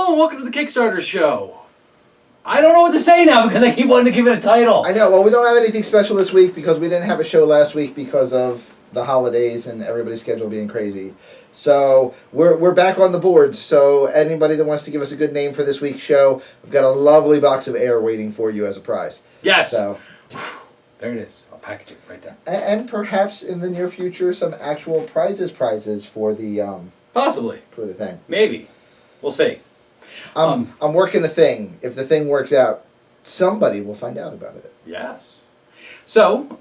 Hello and welcome to the Kickstarter show. I don't know what to say now because I keep wanting to give it a title. I know. Well, we don't have anything special this week because we didn't have a show last week because of the holidays and everybody's schedule being crazy. So we're back on the board. So anybody that wants to give us a good name for this week's show, we've got a lovely box of air waiting for you as a prize. Yes. So there it is. I'll package it right there. And perhaps in the near future, some actual prizes for the possibly for the thing. Maybe. We'll see. I'm working a thing. If the thing works out, somebody will find out about it. Yes. So,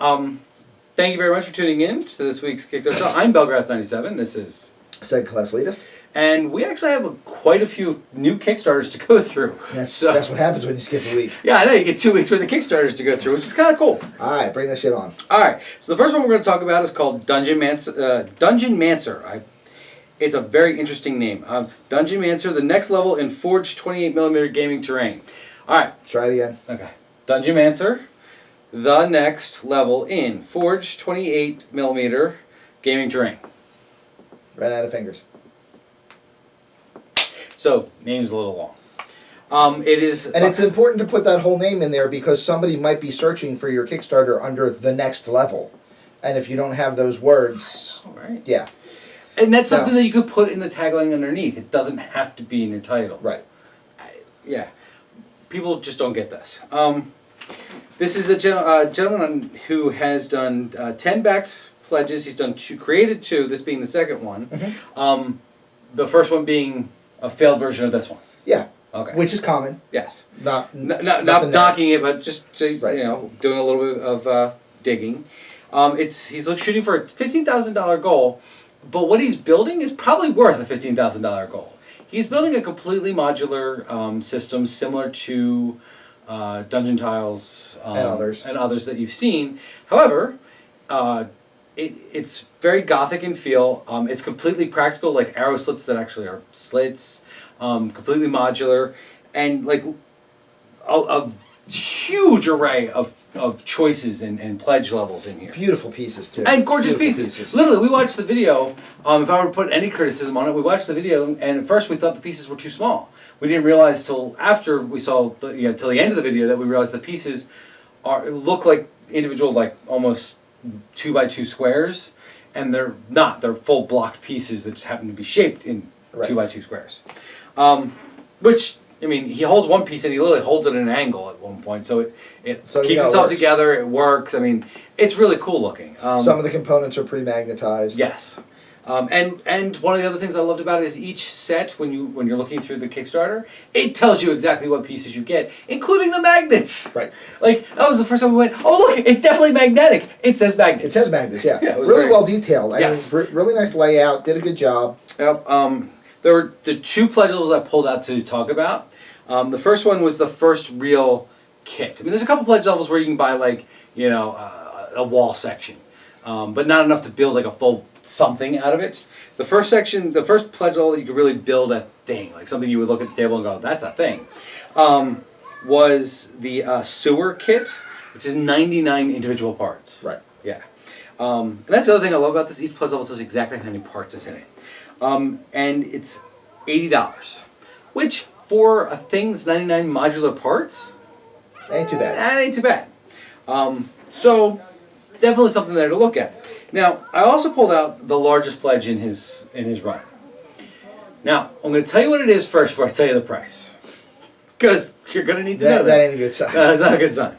thank you very much for tuning in to this week's Kickstarter show. I'm Belgrath97. This is Said class leaders. And we actually have quite a few new Kickstarters to go through. That's what happens when you skip a week. Yeah, I know. You get 2 weeks worth of Kickstarters to go through, which is kind of cool. All right, bring that shit on. All right. So the first one we're going to talk about is called Dungeonmancer. It's a very interesting name. Dungeonmancer, the next level in forged 28mm gaming terrain. All right. Try it again. Okay. Dungeonmancer, the next level in forged 28mm gaming terrain. Ran out of fingers. So, name's a little long. It is... And it's important to put that whole name in there because somebody might be searching for your Kickstarter under the next level. And if you don't have those words... All right. Yeah. And that's something that you could put in the tagline underneath. It doesn't have to be in your title. Right. Yeah. People just don't get this. This is a gentleman who has done 10 backed pledges. He's done created 2, this being the second one. Mm-hmm. The first one being a failed version of this one. Yeah. Okay. Which is common. Yes. Not knocking it, but just doing right. a little bit of digging. He's shooting for a $15,000 goal. But what he's building is probably worth a $15,000 goal. He's building a completely modular system similar to Dungeon Tiles and others that you've seen. However, it's very Gothic in feel. It's completely practical, like arrow slits that actually are slits. Completely modular, and like a huge array of choices and pledge levels in here. Beautiful pieces, too. And gorgeous pieces. Literally, we watched the video. If I were to put any criticism on it, we watched the video, and at first we thought the pieces were too small. We didn't realize till after we saw, till the end of the video, that we realized the pieces look like individual, like almost 2x2 squares, and they're not. They're full blocked pieces that just happen to be shaped in 2x2 squares. Which... I mean, he holds one piece and he literally holds it at an angle at one point, so it keeps itself together. It works. I mean, it's really cool looking. Some of the components are pre-magnetized. Yes, and one of the other things I loved about it is each set when you're looking through the Kickstarter, it tells you exactly what pieces you get, including the magnets. Right. Like that was the first time we went. Oh look, it's definitely magnetic. It says magnets. It says magnets. Yeah. Yeah. It was really well detailed. I mean, really nice layout. Did a good job. Yep. There were the 2 pledge levels I pulled out to talk about. The first one was the first real kit. I mean, there's a couple pledge levels where you can buy like, a wall section, but not enough to build like a full something out of it. The first section, the first pledge level that you could really build a thing, like something you would look at the table and go, that's a thing, was the sewer kit, which is 99 individual parts. Right. Yeah. And that's the other thing I love about this. Each pledge level tells you exactly how many parts is in it. And it's $80, which for a thing that's 99 modular parts, ain't too bad. That ain't too bad. So definitely something there to look at. Now, I also pulled out the largest pledge in his run. Now, I'm going to tell you what it is first before I tell you the price, because you're going to need to know that. That ain't a good sign. No, that's not a good sign.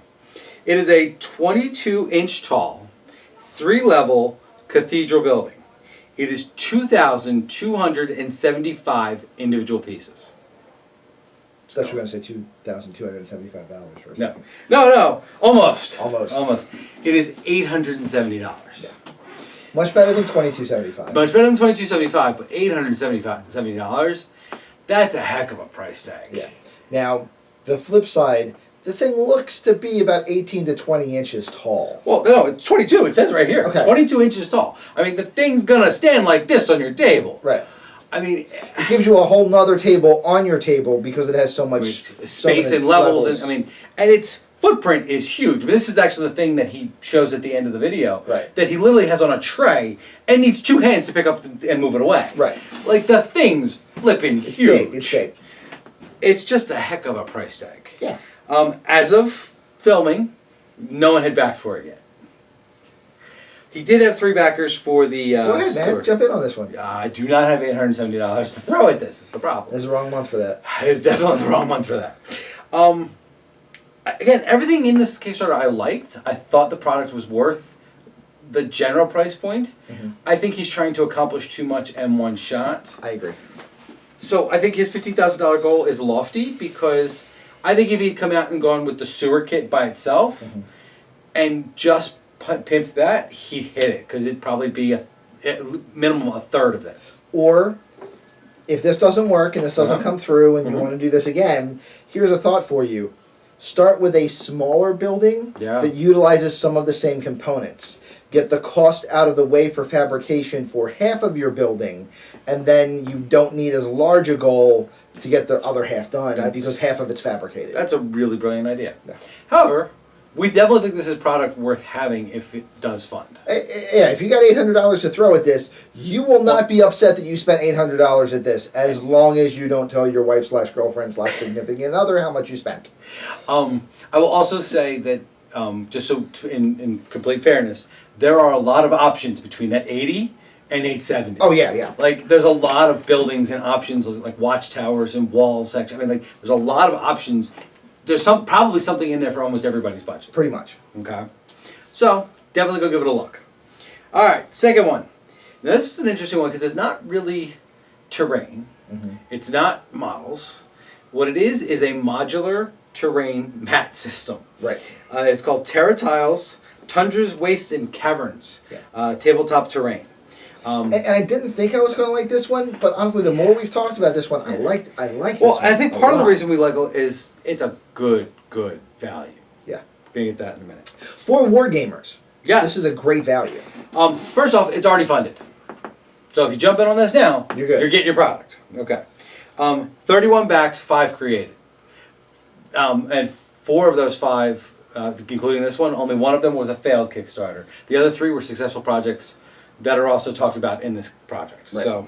It is a 22-inch tall, 3-level cathedral building. It is 2,275 individual pieces. I thought you were going to say $2,275 for a second. No. Almost. Almost. It is $870. Yeah. Much better than $2,275. Much better than $2,275, but $870. That's a heck of a price tag. Yeah. Now, the flip side, the thing looks to be about 18 to 20 inches tall. Well, no, it's 22. It says right here. Okay. 22 inches tall. I mean, the thing's going to stand like this on your table. Right. I mean, it gives you a whole nother table on your table because it has so much space and levels. And its footprint is huge. I mean, this is actually the thing that he shows at the end of the video. Right. That he literally has on a tray and needs 2 hands to pick up and move it away. Right. Like the thing's flipping huge. It's big. it's just a heck of a price tag. Yeah. As of filming, no one had backed for it yet. He did have 3 backers for the. Go ahead, man. sword. Jump in on this one. I do not have $870 to throw at this. It's the problem. It's the wrong month for that. It's definitely the wrong month for that. Again, everything in this Kickstarter I liked. I thought the product was worth the general price point. Mm-hmm. I think he's trying to accomplish too much in one shot. I agree. So I think his $15,000 goal is lofty because I think if he'd come out and gone with the sewer kit by itself and just pimped that, he'd hit it because it'd probably be a minimum a third of this. Or, if this doesn't work and this doesn't come through and you want to do this again, here's a thought for you. Start with a smaller building that utilizes some of the same components. Get the cost out of the way for fabrication for half of your building, and then you don't need as large a goal to get the other half done because half of it's fabricated. That's a really brilliant idea. Yeah. However, we definitely think this is a product worth having if it does fund. Yeah, if you got $800 to throw at this, you will not be upset that you spent $800 at this, as long as you don't tell your wife/girlfriend/significant other how much you spent. I will also say that, just so in complete fairness, there are a lot of options between that 80 and 870. Oh yeah, yeah. Like there's a lot of buildings and options like watchtowers and walls section. I mean, like there's a lot of options. There's probably something in there for almost everybody's budget. Pretty much. Okay. So, definitely go give it a look. All right, second one. Now, this is an interesting one because it's not really terrain. It's not models. What it is a modular terrain mat system. Right. It's called Terra Tiles, Tundras, Wastes, and Caverns. Yeah. Tabletop terrain. And I didn't think I was going to like this one, but honestly, the more we've talked about this one, I like this one. Well, I think part of the reason we like it is it's a good value. Yeah. We're going to get that in a minute. For wargamers, yes. This is a great value. First off, it's already funded. So if you jump in on this now, you're good. You're getting your product. Okay. 31 backed, 5 created. And 4 of those 5, including this one, only one of them was a failed Kickstarter. The other 3 were successful projects that are also talked about in this project. Right. So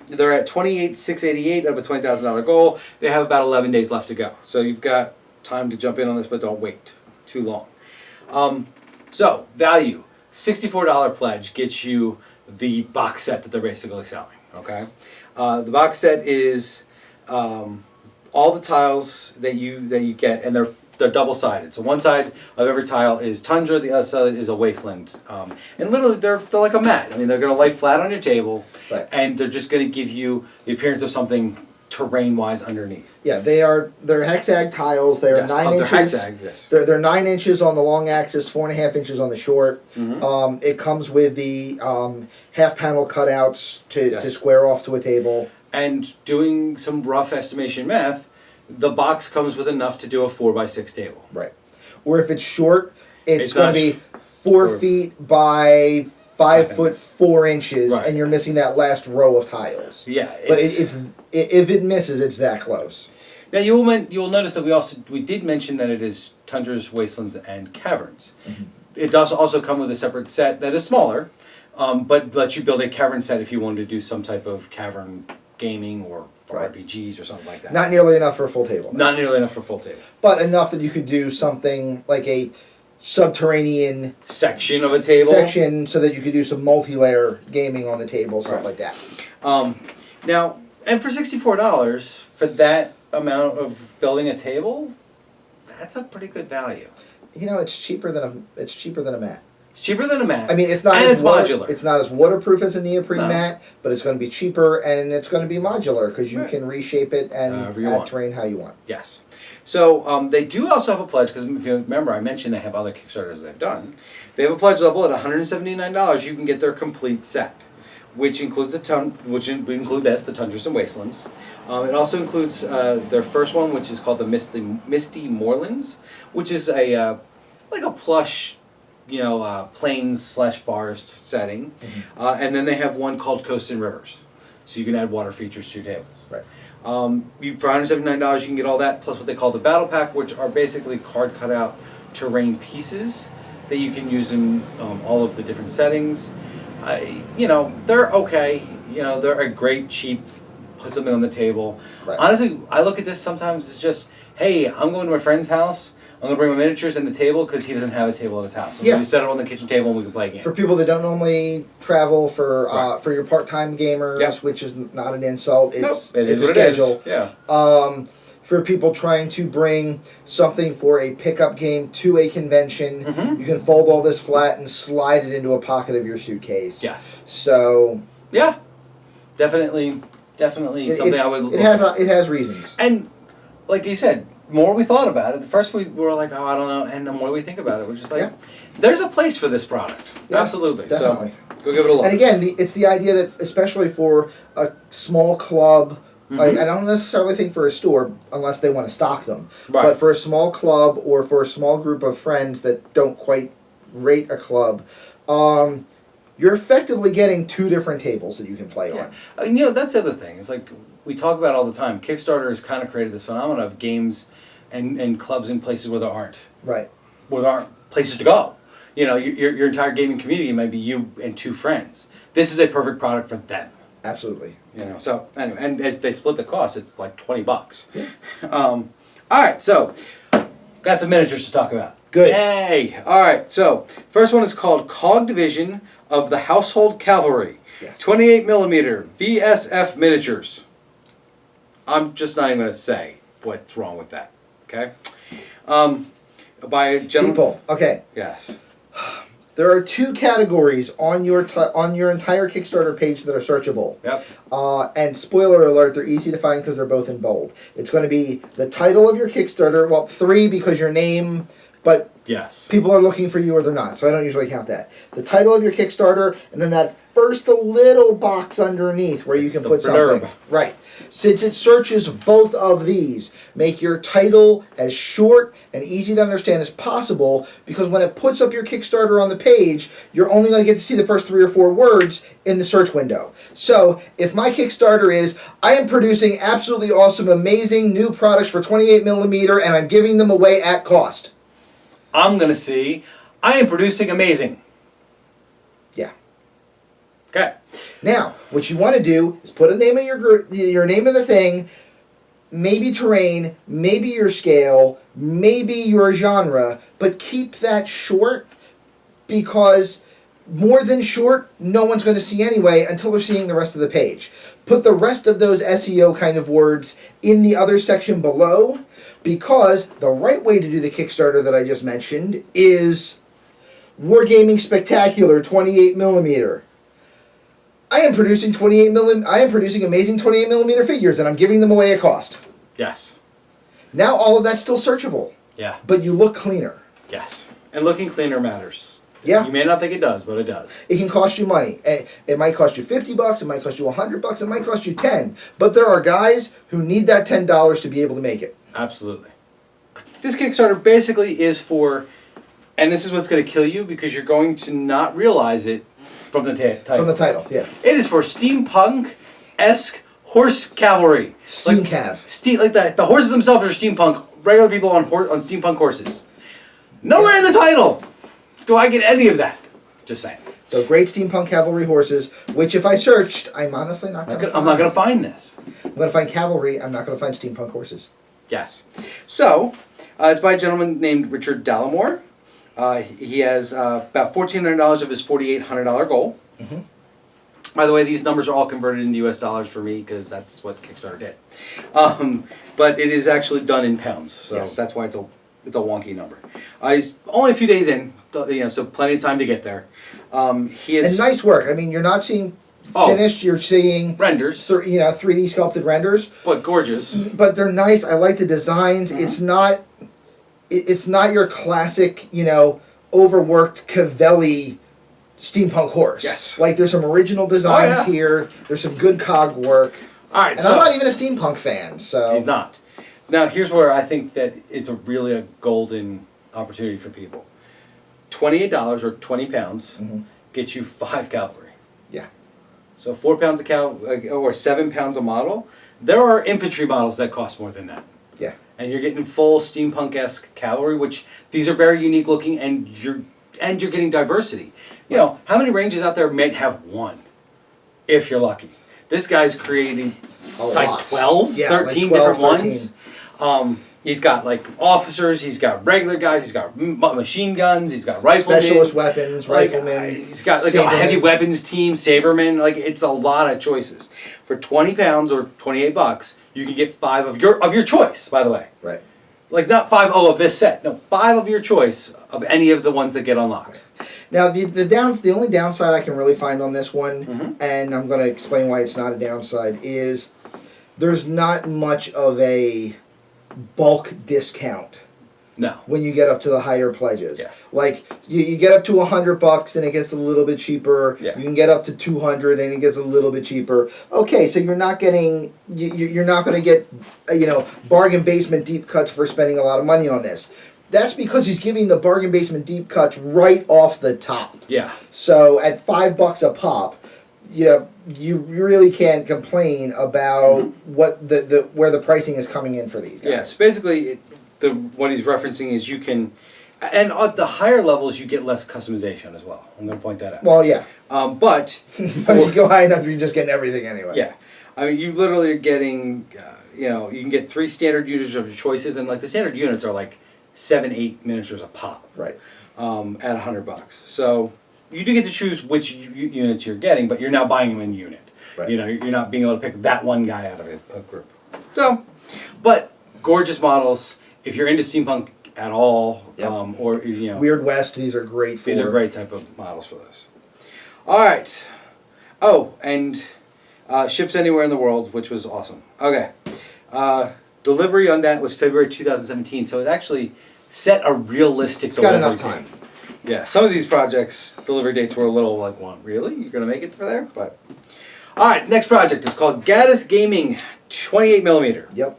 they're at $28,688 of a $20,000 goal. They have about 11 days left to go. So you've got time to jump in on this, but don't wait too long. So value, $64 pledge gets you the box set that they're basically selling. Okay, the box set is all the tiles that you get, and they're double-sided. So one side of every tile is Tundra, the other side is a Wasteland. And literally, they're like a mat. I mean, they're going to lay flat on your table, right. And they're just going to give you the appearance of something terrain-wise underneath. Yeah, they're hexag tiles. They're 9 inches. Hexag, yes. They're 9 inches on the long axis, 4.5 inches on the short. It comes with the half panel cutouts to square off to a table. And doing some rough estimation math, the box comes with enough to do a 4x6 table. Right. Or if it's short, it's going to be 4 feet by 5 foot 4 inches, right. And you're missing that last row of tiles. Yeah, but if it misses, it's that close. Now you will notice that we did mention that it is Tundras, Wastelands, and Caverns. It does also come with a separate set that is smaller, but lets you build a cavern set if you wanted to do some type of cavern gaming or right. RPGs or something like that. Not nearly enough for a full table. Not nearly enough for a full table. But enough that you could do something like a subterranean section of a table. Section so that you could do some multi-layer gaming on the table, stuff like that. Now, and for $64 for that amount of building a table, that's a pretty good value. You know, it's cheaper than a mat. It's cheaper than a mat. I mean, it's not and as it's modular. It's not as waterproof as a neoprene mat, but it's going to be cheaper and it's going to be modular because you can reshape it and add terrain how you want. Yes. So they do also have a pledge because if you remember, I mentioned they have other Kickstarters they've done. They have a pledge level at $179. You can get their complete set, which includes the Tundras and Wastelands. It also includes their first one, which is called the Misty Moorlands, which is a like a plush, plains/forest setting. And then they have one called Coasts and Rivers, so you can add water features to your tables. Right. For $179, you can get all that plus what they call the Battle Pack, which are basically card cutout terrain pieces that you can use in all of the different settings. They're okay. They're a great cheap put something on the table. Right. Honestly, I look at this sometimes as just, hey, I'm going to my friend's house. I'm going to bring my miniatures and the table because he doesn't have a table at his house. So we set it on the kitchen table and we can play a game. For people that don't normally travel, for your part-time gamers, which is not an insult, it's a schedule. Yeah. For people trying to bring something for a pickup game to a convention, you can fold all this flat and slide it into a pocket of your suitcase. Yes. So. Yeah. Definitely something I would. It has reasons. And like you said, more we thought about it. At first we were like, oh, I don't know, and the more we think about it, we're just like, there's a place for this product. Yeah, absolutely. Definitely. So go give it a look. And again, it's the idea that especially for a small club. I don't necessarily think for a store unless they want to stock them. Right. But for a small club or for a small group of friends that don't quite rate a club, you're effectively getting 2 different tables that you can play on. And, that's the other thing. It's like we talk about all the time. Kickstarter has kind of created this phenomenon of games and clubs in places where there aren't. Right. Where there aren't places to go. Your entire gaming community might be you and 2 friends. This is a perfect product for them. Absolutely. So anyway, and if they split the cost, it's like $20. Yeah. All right, so got some miniatures to talk about. Good. Yay! All right, so first one is called Cog Division of the Household Cavalry. Yes. 28mm VSF miniatures. I'm just not even going to say what's wrong with that. Okay. By a gentleman. People. Okay. Yes. There are 2 categories on your entire Kickstarter page that are searchable. Yep. And spoiler alert, they're easy to find because they're both in bold. It's going to be the title of your Kickstarter. Well, 3 because your name, but yes, people are looking for you or they're not, so I don't usually count that. The title of your Kickstarter, and then that first little box underneath where you can put something. Right. Since it searches both of these, make your title as short and easy to understand as possible, because when it puts up your Kickstarter on the page, you're only going to get to see the first 3 or 4 words in the search window. So, if my Kickstarter is, I am producing absolutely awesome, amazing new products for 28mm and I'm giving them away at cost. I'm going to see, I am producing amazing. Yeah. Okay. Now, what you want to do is put a name of your name of the thing, maybe terrain, maybe your scale, maybe your genre, but keep that short, because more than short, no one's going to see anyway until they're seeing the rest of the page. Put the rest of those SEO kind of words in the other section below, because the right way to do the Kickstarter that I just mentioned is Wargaming Spectacular 28mm. I am producing amazing 28mm figures, and I'm giving them away at cost. Yes. Now all of that's still searchable. Yeah. But you look cleaner. Yes. And looking cleaner matters. Yeah. You may not think it does, but it does. It can cost you money. It might cost you $50, it might cost you $100, it might cost you $10. But there are guys who need that $10 to be able to make it. Absolutely. This Kickstarter basically is for, and this is what's going to kill you because you're going to not realize it from the title. From the title, yeah. It is for steampunk-esque horse cavalry. Steam cav. Like the horses themselves are steampunk. Regular people on steampunk horses. Nowhere in the title do I get any of that. Just saying. So great steampunk cavalry horses, which if I searched, I'm honestly not going to find. I'm not going to find this. I'm going to find cavalry. I'm not going to find steampunk horses. Yes. So, it's by a gentleman named Richard Dallimore. He has about $1,400 of his $4,800 goal. Mm-hmm. By the way, these numbers are all converted into US dollars for me because that's what Kickstarter did. But it is actually done in pounds, so that's why it's a wonky number. He's only a few days in, so plenty of time to get there. He is, and nice work. I mean, you're not seeing finished. You're seeing renders, 3D sculpted renders, but gorgeous. But they're nice. I like the designs. Mm-hmm. It's not your classic, overworked Cavalry steampunk horse. Yes. Like there's some original designs here. There's some good cog work. All right. And I'm not even a steampunk fan, so he's not. Now here's where I think that it's really a golden opportunity for people. $28 or 20 pounds gets you 5 cavalry. Yeah. So 4 pounds of or 7 pounds a model. There are infantry models that cost more than that. Yeah. And you're getting full steampunk-esque cavalry, which these are very unique looking, and you're getting diversity. You know, how many ranges out there might have one, if you're lucky? This guy's creating A like lot. 12, Yeah, 13 like 12, different ones. He's got like officers, he's got regular guys, he's got machine guns, he's got riflemen. Specialist weapons, riflemen. He's got like a heavy weapons team, Sabermen. Like it's a lot of choices. For £20 or $28, you can get 5 of your choice, by the way. Right. Like not 5 of this set. No, 5 of your choice of any of the ones that get unlocked. Now the only downside I can really find on this one, and I'm going to explain why it's not a downside, is there's not much of a bulk discount. No. When you get up to the higher pledges. Yeah. Like you get up to $100 and it gets a little bit cheaper. Yeah. You can get up to $200 and it gets a little bit cheaper. Okay, so you're not getting you're not going to get bargain basement deep cuts for spending a lot of money on this. That's because he's giving the bargain basement deep cuts right off the top. Yeah. So at $5 a pop, you really can't complain about what where the pricing is coming in for these guys. Yes, basically, what he's referencing is you can, and at the higher levels you get less customization as well. I'm going to point that out. Well, yeah. But if you go high enough, you're just getting everything anyway. Yeah, I mean, you literally are getting, you can get 3 standard units of your choices, and like the standard units are like 7-8 miniatures a pop. Right. At $100. So you do get to choose which units you're getting, but you're now buying them in unit. Right. You're not being able to pick that one guy out of a group. So, but gorgeous models. If you're into steampunk at all, or Weird West, these are great for. These are great type of models for this. All right. Oh, and ships anywhere in the world, which was awesome. Okay. Delivery on that was February 2017, so it actually set a realistic delivery got enough date. time. Yeah, some of these projects, delivery dates were a little like, well, really? You're going to make it for there? But all right, next project is called Gaddis Gaming 28mm. Yep.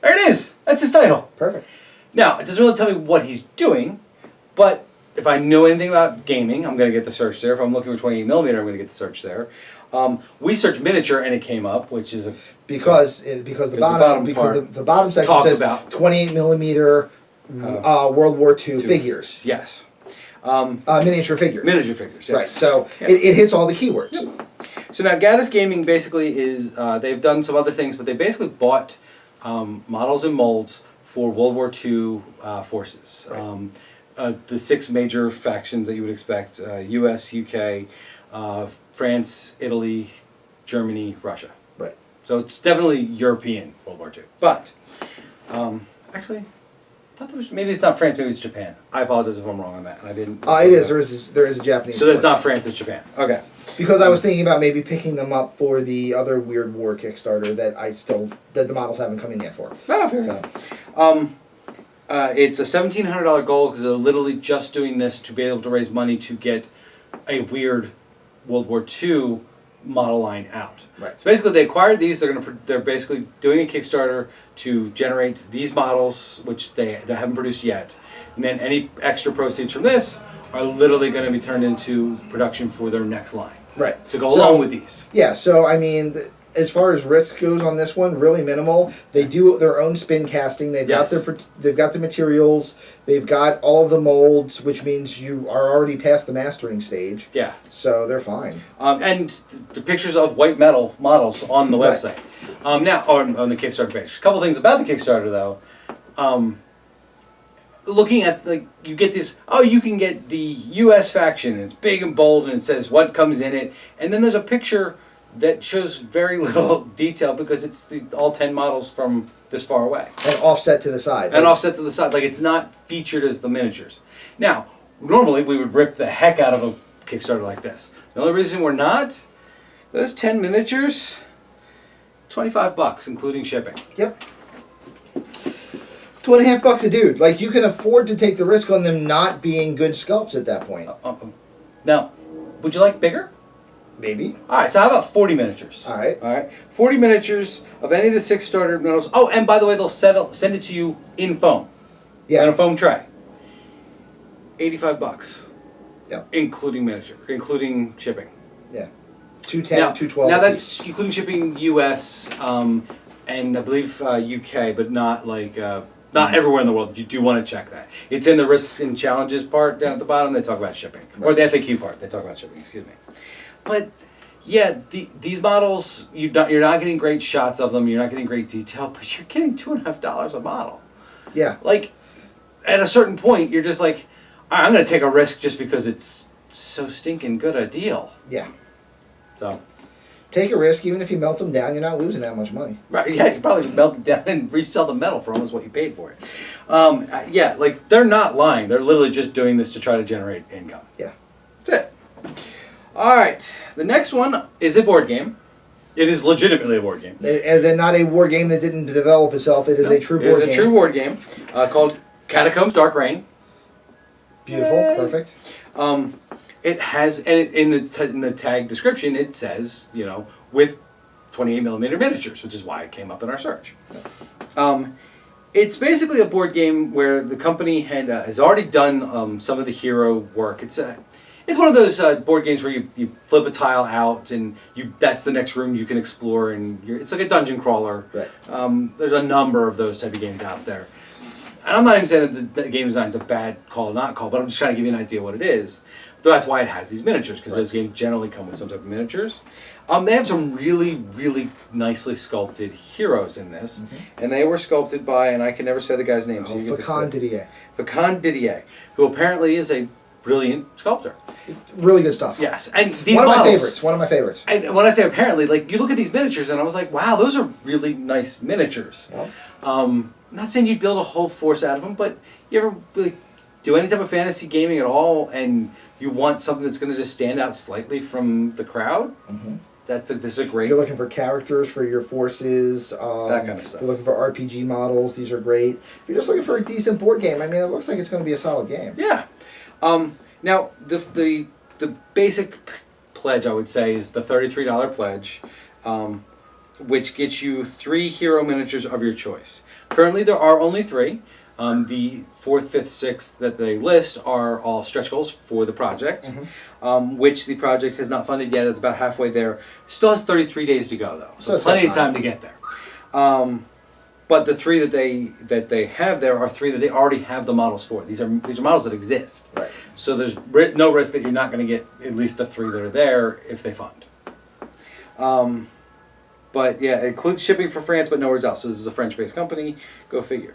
There it is. That's his title. Perfect. Now, it doesn't really tell me what he's doing, but if I know anything about gaming, I'm going to get the search there. If I'm looking for 28mm, I'm going to get the search there. We searched miniature and it came up, which is because the bottom section talks says about 28mm World War II figures. Yes. Miniature figures. Miniature figures. Yes. Right. So it hits all the keywords. Yep. So now Gaddis Gaming basically is they've done some other things, but they basically bought models and molds for World War II forces. Right. The 6 major factions that you would expect: U.S., U.K., France, Italy, Germany, Russia. Right. So it's definitely European World War II. But actually, I thought maybe it's not France, maybe it's Japan. I apologize if I'm wrong on that. And I didn't. It is. There is a Japanese. So that's not France, it's Japan. Okay. Because I was thinking about maybe picking them up for the other Weird War Kickstarter that the models haven't come in yet for. Oh, fair enough. It's a $1,700 goal because they're literally just doing this to be able to raise money to get a weird World War II model line out. Right. So basically, they acquired these. They're basically doing a Kickstarter to generate these models, which they haven't produced yet, and then any extra proceeds from this are literally going to be turned into production for their next line. Right. To go along with these. Yeah. So I mean, as far as risk goes on this one, really minimal. They do their own spin casting. They've got the materials. They've got all of the molds, which means you are already past the mastering stage. Yeah. So they're fine. And the pictures of white metal models on the website. Now on the Kickstarter page. A couple things about the Kickstarter though. Looking at you get this. Oh, you can get the U.S. faction. And it's big and bold, and it says what comes in it. And then there's a picture that shows very little detail because it's all 10 models from this far away. And offset to the side. Offset to the side. Like it's not featured as the miniatures. Now, normally we would rip the heck out of a Kickstarter like this. The only reason we're not, those 10 miniatures, $25 including shipping. Yep. $2.50 a dude. Like you can afford to take the risk on them not being good sculpts at that point. Now, would you like bigger? Maybe. All right, so how about 40 miniatures? All right. 40 miniatures of any of the 6 starter metals. Oh, and by the way, they'll send it to you in foam. Yeah. In a foam tray. $85. Yep. Including shipping. Yeah. $210, $212. Now that's including shipping U.S. And I believe UK, but not not everywhere in the world. You do want to check that. It's in the risks and challenges part down at the bottom. They talk about shipping, or the FAQ part. They talk about shipping. Excuse me. But Yeah, these models, you're not getting great shots of them, you're not getting great detail, but you're getting $2.50 a model. Yeah. Like, at a certain point, you're just like, I'm going to take a risk just because it's so stinking good a deal. Yeah. So. Take a risk, even if you melt them down, you're not losing that much money. Right, yeah, you probably melt it down and resell the metal for almost what you paid for it. Yeah, like, they're not lying. They're literally just doing this to try to generate income. Yeah. That's it. All right, the next one is a board game. It is legitimately a board game. As in not a war game that didn't develop itself, it is a true board game. It is a true board game called Catakombes Dark Reign. Beautiful, Yay. perfect. It has, and in the tag description, it says, with 28mm miniatures, which is why it came up in our search. It's basically a board game where the company has already done some of the hero work. It's one of those board games where you flip a tile out and that's the next room you can explore, and it's like a dungeon crawler. Right. There's a number of those type of games out there. And I'm not even saying that the game design's a bad call or not call, but I'm just trying to give you an idea what it is. So that's why it has these miniatures, because those games generally come with some type of miniatures. They have some really, really nicely sculpted heroes in this, and they were sculpted by, and I can never say the guy's name. Facon Didier. Facon Didier, who apparently is a brilliant sculptor. Really good stuff. Yes, and these one models, of my favorites. And when I say apparently, like, you look at these miniatures, and I was like, wow, those are really nice miniatures. Yep. I'm not saying you'd build a whole force out of them, but you ever really do any type of fantasy gaming at all, and you want something that's going to just stand out slightly from the crowd? This is a great. If you're looking for characters for your forces, that kind of stuff. If you're looking for RPG models, these are great. If you're just looking for a decent board game, I mean, it looks like it's going to be a solid game. Yeah. Now the basic pledge, I would say, is the $33 pledge, which gets you 3 hero miniatures of your choice. Currently, there are only 3. The 4th, 5th, 6th that they list are all stretch goals for the project, which the project has not funded yet. It's about halfway there. Still has 33 days to go, though, so plenty of time to get there. But the 3 that they have there are 3 that they already have the models for. These are models that exist. Right. So there's no risk that you're not going to get at least the 3 that are there if they fund. But yeah, it includes shipping for France, but nowhere else. So this is a French-based company. Go figure.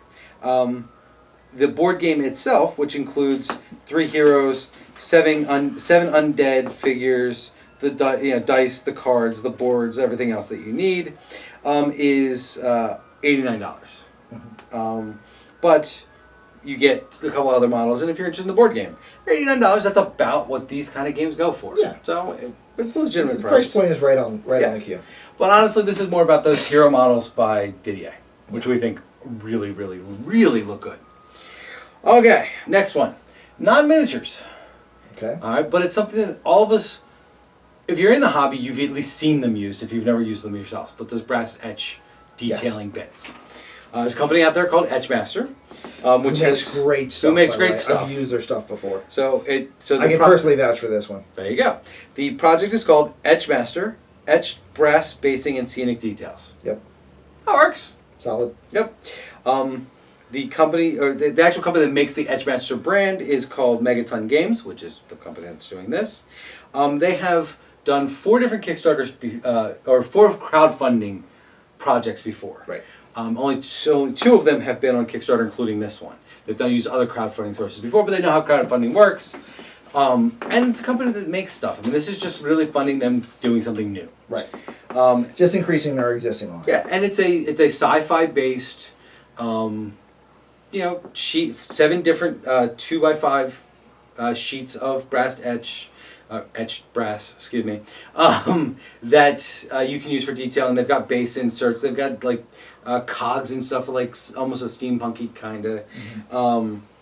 The board game itself, which includes 3 heroes, 7 undead figures, the dice, the cards, the boards, everything else that you need, is $89. But you get a couple other models, and if you're interested in the board game, $89, that's about what these kind of games go for. Yeah. So it's a legitimate The price. price point is right on the queue. But honestly, this is more about those hero models by Didier, which we think really, really, really look good. Okay, next one. Non-miniatures. Okay. All right, but it's something that all of us, if you're in the hobby, you've at least seen them used if you've never used them yourselves. But those brass etch detailing bits. There's a company out there called Etch Master, which makes great stuff. Who makes great stuff. I've used their stuff before. So I can personally vouch for this one. There you go. The project is called Etch Master, Etched Brass Basing and Scenic Details. Yep. That works. Solid. Yep. The company, or the actual company that makes the Etch Master brand is called Megaton Games, which is the company that's doing this. They have done 4 different Kickstarters, or 4 crowdfunding projects before. Right. Only 2 of them have been on Kickstarter, including this one. They've done used other crowdfunding sources before, but they know how crowdfunding works. And it's a company that makes stuff. I mean, this is just really funding them doing something new. Right. Just increasing their existing line. Yeah, and it's a sci-fi based, 7 different 2x5 sheets of brass etched brass, excuse me, that you can use for detailing. They've got base inserts. They've got like cogs and stuff, like almost a steampunky kind of.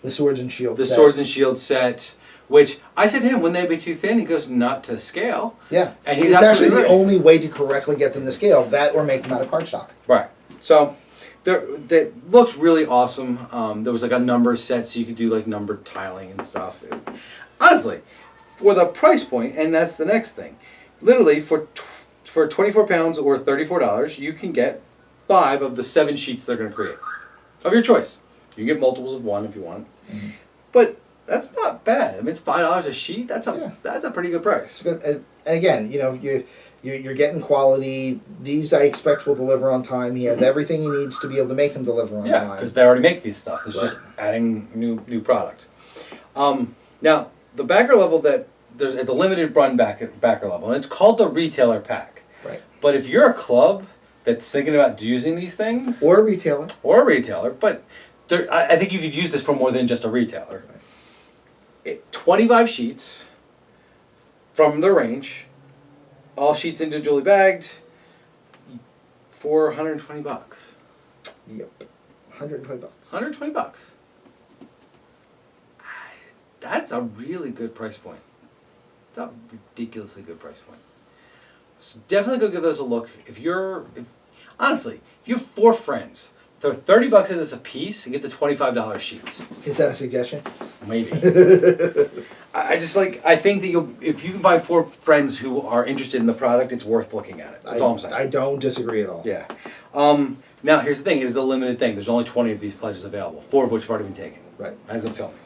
The swords and shields. The swords and shields set. Which I said to him, wouldn't they be too thin? He goes, not to scale. Yeah. And he's it's actually right. the only way to correctly get them to scale, that or make them out of cardstock. Right. So, that looks really awesome. There was like a number set, so you could do like numbered tiling and stuff. Honestly, for the price point, and that's the next thing, literally for 24 pounds or $34, you can get 5 of the 7 sheets they're going to create. Of your choice. You can get multiples of 1 if you want. But That's not bad. I mean, it's $5 a sheet. That's a pretty good price. It's good. And again, you're getting quality. These I expect will deliver on time. He has everything he needs to be able to make them deliver on time. Yeah, because they already make these stuff. It's just adding new product. Now, the backer level it's a limited run backer level, and it's called the retailer pack. Right. But if you're a club that's thinking about using these things, or a retailer, but I think you could use this for more than just a retailer. 25 sheets from the range, all sheets individually bagged, for $120. Yep, $120. $120. That's a really good price point. That's a ridiculously good price point. So definitely go give those a look. Honestly, if you have 4 friends, throw $30 in this a piece and get the $25 sheets. Is that a suggestion? Maybe. I think that if you can find 4 friends who are interested in the product, it's worth looking at it. That's all I'm saying. I don't disagree at all. Yeah. Now here's the thing: it is a limited thing. There's only 20 of these pledges available, 4 of which have already been taken. Right. As of filming.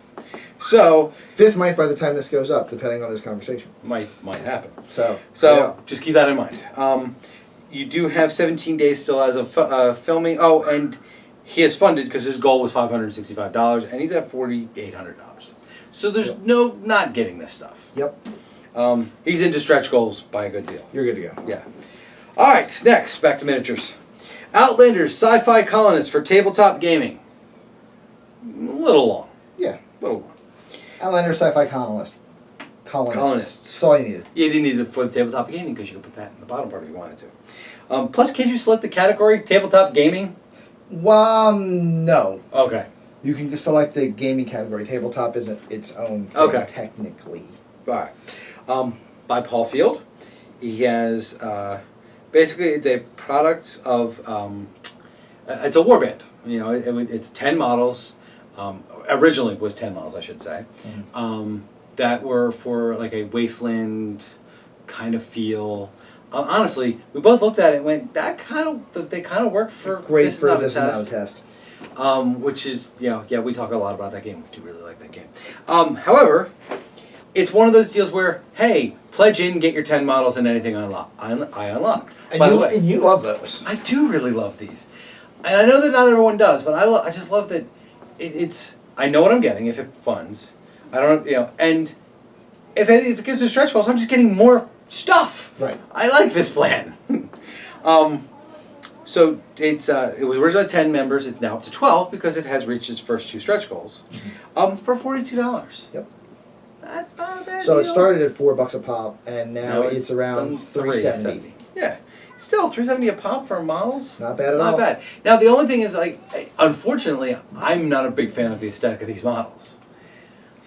So 5th might by the time this goes up, depending on this conversation. Might happen. So just keep that in mind. You do have 17 days still as of filming. Oh, and he has funded because his goal was $565, and he's at $4,800. So there's no not getting this stuff. Yep. He's into stretch goals by a good deal. You're good to go. Yeah. All right. Next, back to miniatures. Outlanders Sci-Fi Colonists for tabletop gaming. A little long. Yeah. A little long. Outlanders Sci-Fi Colonists. That's all you needed. You didn't need it for the tabletop gaming because you could put that in the bottom part if you wanted to. Plus, can't you select the category tabletop gaming? No. Okay. You can select the gaming category. Tabletop isn't its own thing, technically. All right. By Paul Field. He has, basically, it's a product of, it's a warband. It's 10 models. Originally was 10 models, I should say. Mm-hmm. That were for like a wasteland kind of feel. Honestly, we both looked at it and went, they kind of work for great for this amount of test. Which is, we talk a lot about that game. We do really like that game. However, it's one of those deals where, hey, pledge in, get your 10 models and anything I unlock. By the way, and you love those. I do really love these. And I know that not everyone does, but I just love that it's, I know what I'm getting if it funds. I don't, and if it gets to stretch goals, I'm just getting more stuff. Right. I like this plan. So it was originally 10 members. It's now up to 12 because it has reached its first 2 stretch goals. For $42. Yep. That's not a bad So deal. it started at $4 a pop, and now it's around $370. Yeah. Still, $370 a pop for models? Not bad at all. Not bad. Now, the only thing is, unfortunately, I'm not a big fan of the aesthetic of these models.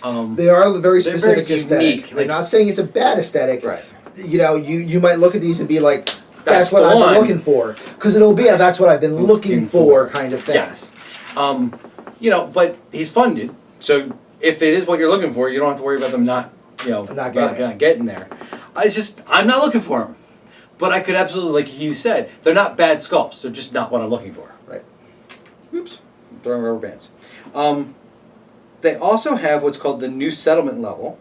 They are a very specific aesthetic. Like, I'm not saying it's a bad aesthetic. Right. You might look at these and be like, That's what the I've one. been looking for. Because it'll be a that's what I've been looking for kind of thing. Yes. But he's funded, so if it is what you're looking for, you don't have to worry about them not getting there. I'm not looking for them. But I could absolutely, like you said, they're not bad sculpts. They're just not what I'm looking for. Right. Oops. I'm throwing rubber bands. They also have what's called the new settlement level,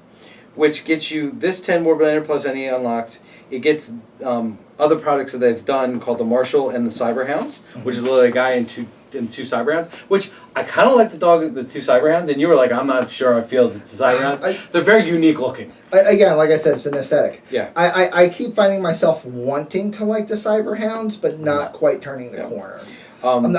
which gets you this 10 Wastelanders plus any unlocked. It gets other products that they've done called the Marshal and the Cyberhounds, which is literally a guy and two Cyberhounds, which I kind of like the 2 Cyberhounds, and you were like, I'm not sure I feel that it's Cyberhounds. They're very unique looking. Again, like I said, it's an aesthetic. Yeah. I keep finding myself wanting to like the Cyberhounds, but not quite turning the corner. I'm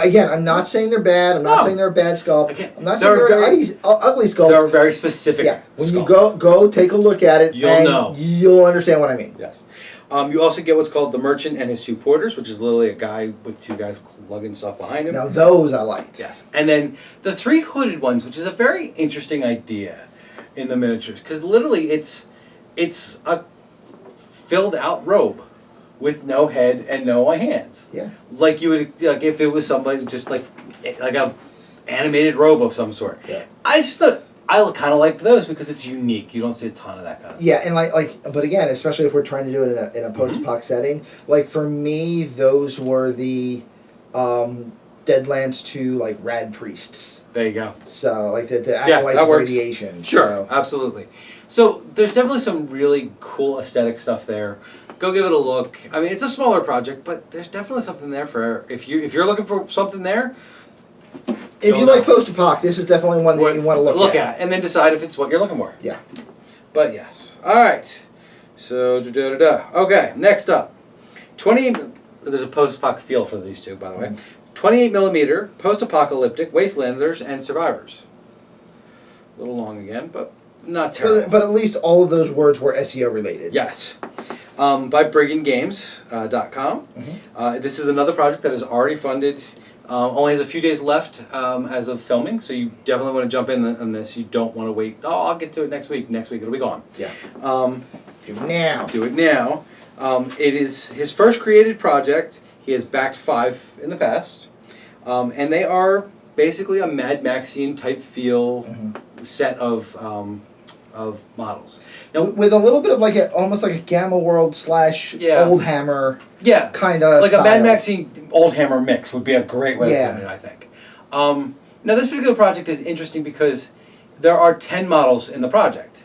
not saying they're bad. I'm not saying they're a bad sculpt. Again, I'm not saying they're an ugly sculpt. They're very specific. Yeah. When sculpt. you go take a look at it, you'll understand what I mean. Yes. You also get what's called the Merchant and his 2 porters, which is literally a guy with 2 guys lugging stuff behind him. Now those I liked. Yes. And then the 3 hooded ones, which is a very interesting idea in the miniatures, because literally it's a filled out robe with no head and no hands. Yeah. Like you would, like if it was somebody just like a animated robe of some sort. Yeah. I kind of like those because it's unique. You don't see a ton of that kind of stuff. Yeah, and but again, especially if we're trying to do it in a post-apoc setting, like for me, those were the Deadlands 2 like rad priests. There you go. So, like the acolytes of radiation. Sure, so. absolutely. So there's definitely some really cool aesthetic stuff there. Go give it a look. I mean, it's a smaller project, but there's definitely something there for if you're looking for something there. If you like post-apoc, this is definitely one that you want to look at. And then decide if it's what you're looking for. Yeah. But yes. All right. So okay. Next up, 28. There's a post-apoc feel for these two, by the way. 28 millimeter post-apocalyptic Wastelanders and Survivors. A little long again, but not terrible. But at least all of those words were SEO related. Yes. By BrigandGames.com. This is another project that is already funded. Only has a few days left as of filming, so you definitely want to jump in on this. You don't want to wait. Oh, I'll get to it next week. Next week it'll be gone. Yeah. Do it now. It is his first created project. He has backed 5 in the past, and they are basically a Mad Maxian type feel set of models. Now, with a little bit of almost like a Gamma World / Old Hammer kind of like style. a Mad Maxian Old Hammer mix would be a great way to put it, I think. Now this particular project is interesting because there are 10 models in the project.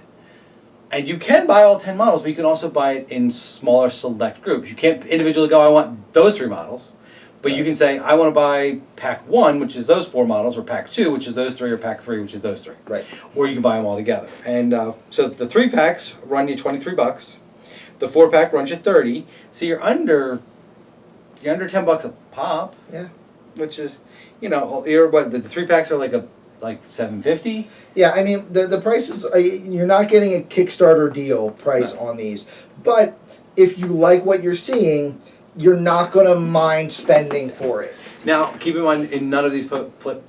And you can buy all 10 models, but you can also buy it in smaller select groups. You can't individually go, I want those 3 models. But you can say, I want to buy pack 1, which is those 4 models, or pack 2, which is those 3, or pack 3, which is those 3. Right. Or you can buy them all together. And so the 3 packs run you $23. The 4 pack runs you $30. So you're under $10 a pop. Yeah. Which is, the 3 packs are like $7.50. Yeah, I mean the prices. You're not getting a Kickstarter deal price on these, but if you like what you're seeing, you're not going to mind spending for it. Now, keep in mind, in none of these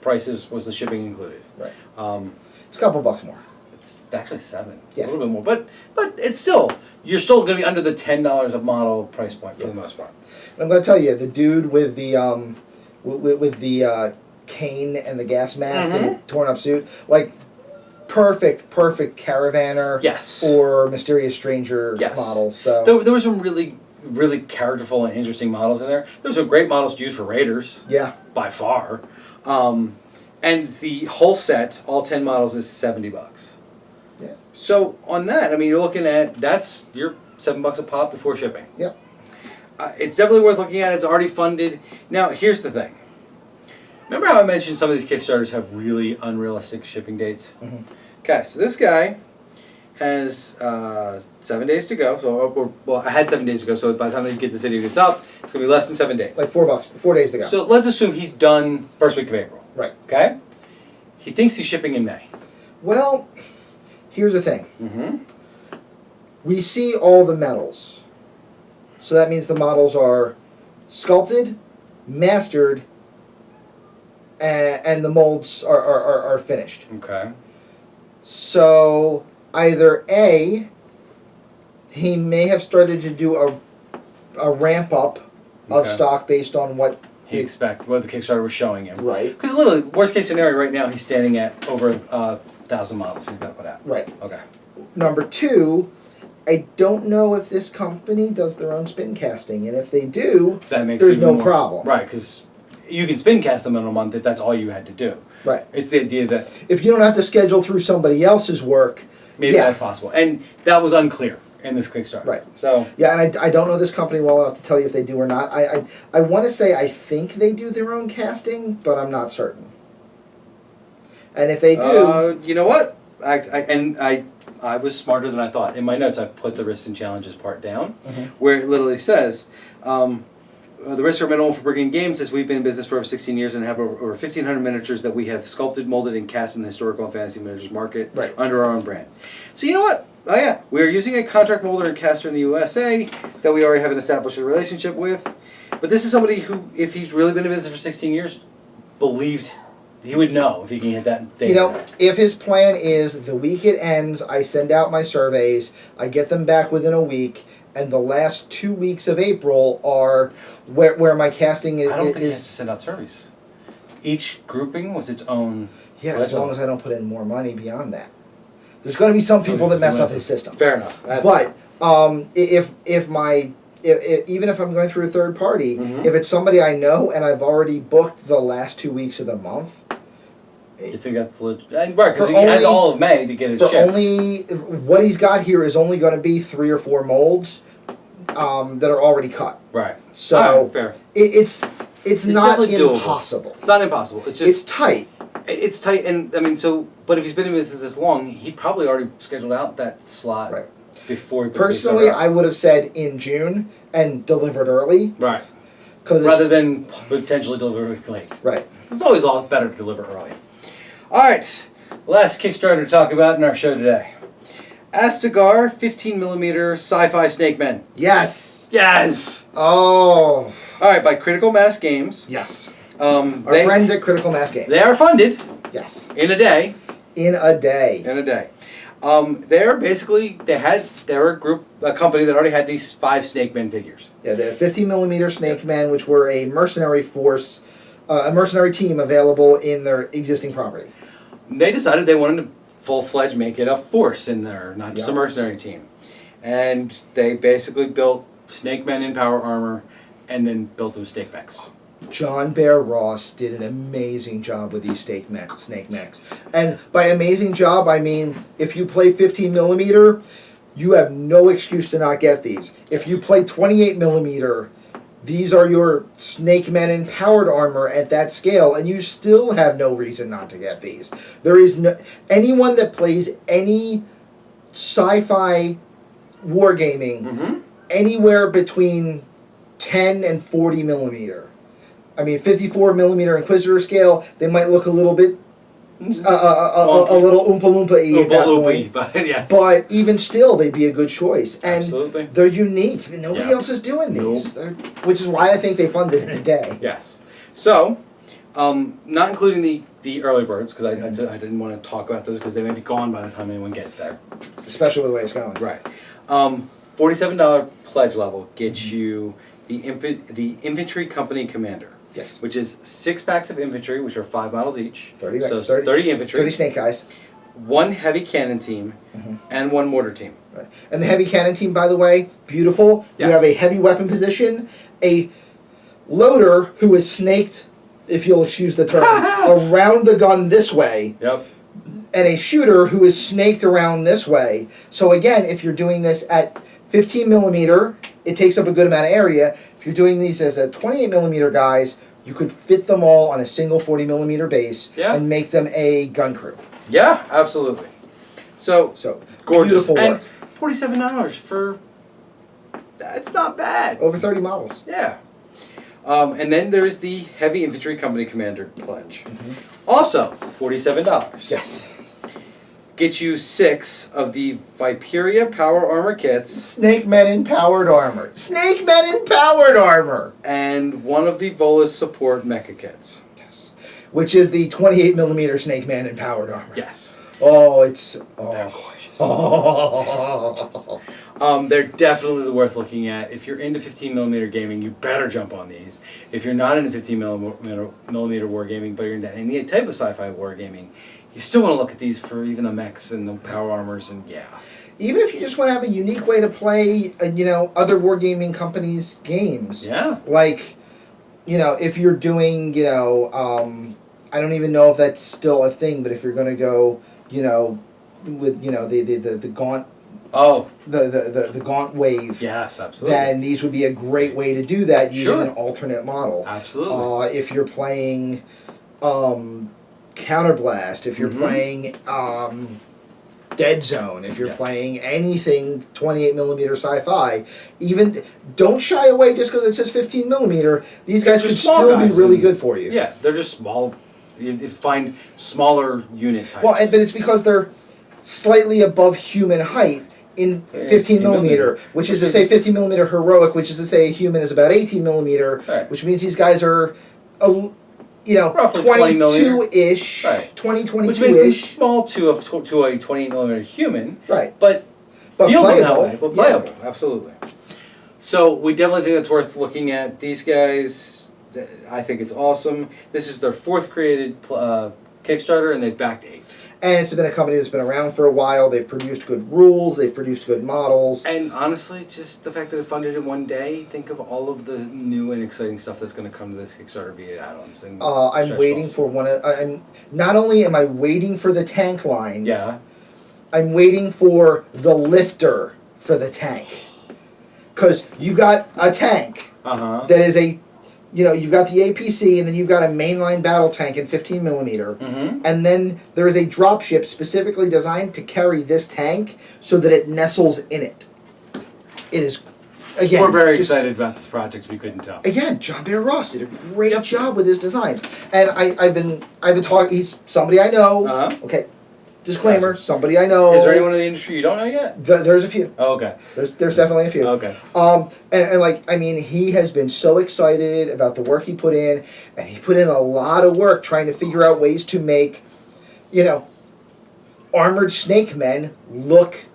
prices was the shipping included. Right. It's a couple bucks more. It's actually $7. Yeah. A little bit more, but it's still you're still going to be under the $10 a model price point for the most part. I'm going to tell you, the dude with the cane and the gas mask and the torn up suit, perfect Caravaner or Mysterious Stranger models. So there were some really characterful and interesting models in there. There were some great models to use for Raiders. Yeah. By far. And the whole set, all 10 models, is $70. Yeah. So on that, I mean, you're looking at that's your $7 a pop before shipping. Yep. It's definitely worth looking at. It's already funded. Now, here's the thing. Remember how I mentioned some of these Kickstarters have really unrealistic shipping dates? Okay, so this guy has 7 days to go. So, I had 7 days to go. So by the time you get this video gets up, it's gonna be less than 7 days. Like $4, 4 days to go. So let's assume he's done first week of April. Right. Okay. He thinks he's shipping in May. Well, here's the thing. We see all the metals. So that means the models are sculpted, mastered, and the molds are finished. Okay. So either A, he may have started to do a ramp up of stock based on what he expected, what the Kickstarter was showing him. Right. Because literally, worst case scenario right now, he's standing at over 1,000 models he's got to put out. Right. Okay. Number 2, I don't know if this company does their own spin casting, and if they do, that makes there's no problem. Right, because you can spin cast them in a month if that's all you had to do. Right. It's the idea that if you don't have to schedule through somebody else's work, maybe that's possible. And that was unclear in this Kickstarter. Right. So yeah, and I don't know this company well enough to tell you if they do or not. I want to say I think they do their own casting, but I'm not certain. And if they do, you know what? I was smarter than I thought. In my notes, I put the risks and challenges part down, where it literally says, the risks are minimal for Brigand Games as we've been in business for over 16 years and have over 1,500 miniatures that we have sculpted, molded, and cast in the historical and fantasy miniatures market under our own brand. So you know what? Oh yeah, we are using a contract molder and caster in the USA that we already have an established relationship with. But this is somebody who, if he's really been in business for 16 years, believes he would know if he can hit that date. You know, if his plan is the week it ends, I send out my surveys, I get them back within a week, and the last 2 weeks of April are where my casting is. I don't think he has to send out surveys. Each grouping was its own. Yeah, as long as I don't put in more money beyond that. There's going to be some people that mess up his system. Fair enough. But even if I'm going through a third party, if it's somebody I know and I've already booked the last 2 weeks of the month, You think that's legit? Right, because For he has only- all of May to get his For ship. only what he's got here is only going to be 3 or 4 molds that are already cut. Right. So Alright, fair. it's not definitely doable. impossible. It's not impossible. It's just It's tight. it's tight, and I mean, so. But if he's been in business this long, he probably already scheduled out that slot Right. before. He put Personally, Kickstarter out. I would have said in June and delivered early. Right. Cause Rather than potentially deliver late. right. It's always all better to deliver early. All right, last Kickstarter to talk about in our show today. Astagar 15mm Sci-Fi Snakemen. Yes. Yes. Oh. All right, by Critical Mass Games. Yes. Our Our friends at Critical Mass Games. They are funded Yes. in a day. In a day. In a day. They're basically they're a company that already had these 5 Snakemen figures. Yeah, they're 50mm Snakemen, which were a mercenary force, a mercenary team available in their existing property. They decided they wanted to full-fledged make it a force in there, not just a mercenary team. And they basically built Snakemen in power armor and then built them snake mechs. John Bear Ross did an amazing job with these snake mechs. And by amazing job, I mean if you play 15mm, you have no excuse to not get these. If you play 28mm, these are your Snake Men in powered armor at that scale, and you still have no reason not to get these. There is no anyone that plays any sci-fi wargaming anywhere between 10 and 40mm. I mean, 54mm Inquisitor scale, they might look a little bit a little Oompa Loompa-y at that point. But, yes. But even still, they'd be a good choice. And Absolutely. they're unique. Nobody else is doing these. Which is why I think they funded in a day. Yes. So, not including the early birds, because I didn't want to talk about those because they may be gone by the time anyone gets there. Especially with the way it's going. Right. $47 pledge level gets you the Infantry Company Commander. Yes. Which is 6 packs of infantry, which are 5 models each. 30 so 30 infantry. 30 snake guys. 1 heavy cannon team, and 1 mortar team. Right. And the heavy cannon team, by the way, beautiful. Yes. You have a heavy weapon position, a loader who is snaked, if you'll excuse the term, around the gun this way. Yep. And a shooter who is snaked around this way. So again, if you're doing this at 15mm, it takes up a good amount of area. If you're doing these as a 28mm guys, you could fit them all on a single 40mm base and make them a gun crew. Yeah, absolutely. So gorgeous. Beautiful and work. $47 for that's not bad. Over 30 models. Yeah. And then there's the Heavy Infantry Company Commander pledge. Also, $47. Yes. Get you 6 of the Viperia Power Armor kits. Snake Men in powered armor. Snake Men in powered armor. And 1 of the Volus Support Mecha kits. Yes. Which is the 28mm Snake Man in powered armor. Yes. Oh, it's... They're gorgeous. Oh. They're definitely worth looking at. If you're into 15mm gaming, you better jump on these. If you're not into 15mm wargaming, but you're into any type of sci-fi wargaming, you still want to look at these for even the mechs and the power armors and Even if you just want to have a unique way to play, other wargaming companies' games. Yeah. Like, if you're doing, I don't even know if that's still a thing, but if you're going to go, with, the Gaunt. Oh. The Gaunt wave. Yes, absolutely. Then these would be a great way to do that using an alternate model. Absolutely. If you're playing Counterblast, if you're playing Dead Zone, if you're playing anything 28mm sci-fi, even don't shy away just because it says 15mm. These guys could still be really good for you. Yeah, they're just small. You find smaller unit types. Well, but it's because they're slightly above human height in 15mm, which is to say 15mm heroic, which is to say a human is about 18mm, which means these guys are, roughly 22-ish, 20, which makes them small to a 28mm human, but feel playable. them that way, but playable, absolutely. So we definitely think that's worth looking at. These guys, I think it's awesome. This is their 4th created Kickstarter, and they've backed 8. And it's been a company that's been around for a while. They've produced good rules. They've produced good models. And honestly, just the fact that it funded in one day, think of all of the new and exciting stuff that's going to come to this Kickstarter via add-ons. And I'm waiting for one. Not only am I waiting for the tank line. Yeah. I'm waiting for the lifter for the tank. Because you've got a tank that is a, you've got the APC, and then you've got a mainline battle tank in 15 millimeter, and then there is a dropship specifically designed to carry this tank so that it nestles in it. It is, again, we're very excited about this project. If you couldn't tell. Again, John Bear Ross did a great job with his designs, and I've been talking. He's somebody I know. Okay. Disclaimer, somebody I know. Is there anyone in the industry you don't know yet? There's a few. Oh, okay. There's definitely a few. Okay. And he has been so excited about the work he put in, and he put in a lot of work trying to figure out ways to make, armored Snakemen look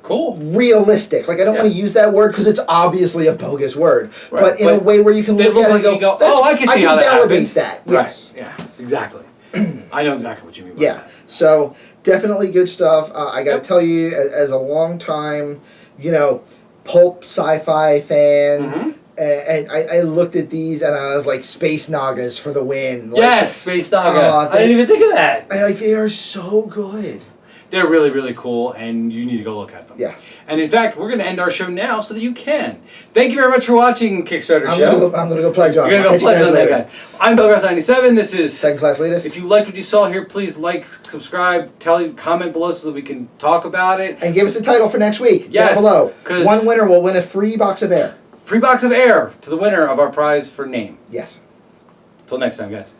cool, realistic. Like, I don't want to use that word because it's obviously a bogus word, but in a way where you can look at it and go, oh, I can see how that happened. That. Yes. Right. Yeah. Exactly. I know exactly what you mean by that. So definitely good stuff. I got to tell you, as a long time, pulp sci-fi fan, and I looked at these and I was like, Space Nagas for the win. Like, yes, Space Naga. I didn't even think of that. They are so good. They're really, really cool, and you need to go look at them. Yeah. And in fact, we're going to end our show now so that you can. Thank you very much for watching Kickstarter show. I'm going to go pledge on. You're going to go pledge on that, guys. I'm Belgrath97. This is Second Class Elitist. If you liked what you saw here, please like, subscribe, comment below so that we can talk about it. And give us a title for next week. Yes. Down below. One winner will win a free box of air. Free box of air to the winner of our prize for name. Yes. Till next time, guys.